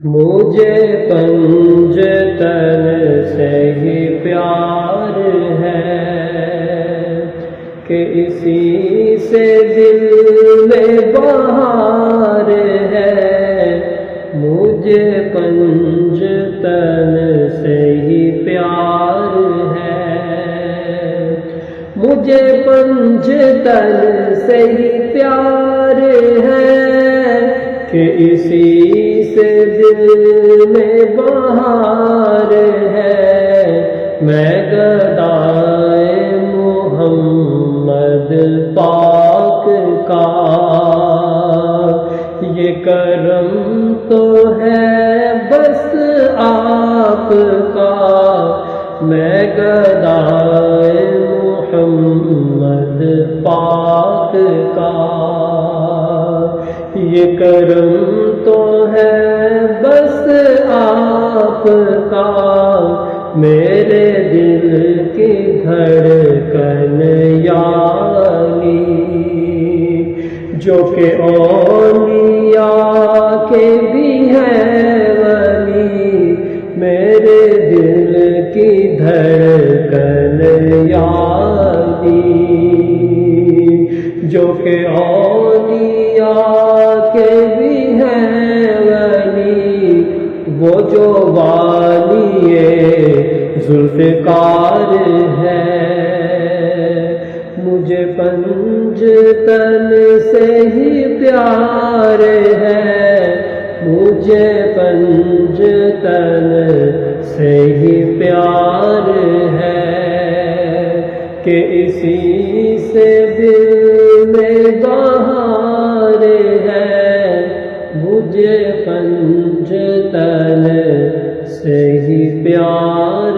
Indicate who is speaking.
Speaker 1: مجھے پنجتن سے ہی پیار ہے کہ اسی سے دل میں بہار ہے۔ مجھے پنجتن سے ہی پیار ہے، مجھے پنجتن سے ہی پیار ہے کہ اسی سے دل میں بہار ہے۔ میں گدائے محمد پاک کا یہ کرم تو ہے بس آپ کا۔ میں گدائے محمد پاک کا یہ کرم تو ہے بس آپ کا۔ میرے دل کی دھڑکن یعنی جو کہ اولیاء کے بھی ہیں ولی، میرے دل کی دھڑکن یعنی جو کہ اولیاء کے بھی ہیں ولی، وہ جو والی ذوالفقار ہے۔ مجھے پنجتن سے ہی پیار ہے، مجھے پنجتن سے ہی پیار ہے کہ اسی سے دل میں بہار ہے۔ مجھے پنجتن سے ہی پیار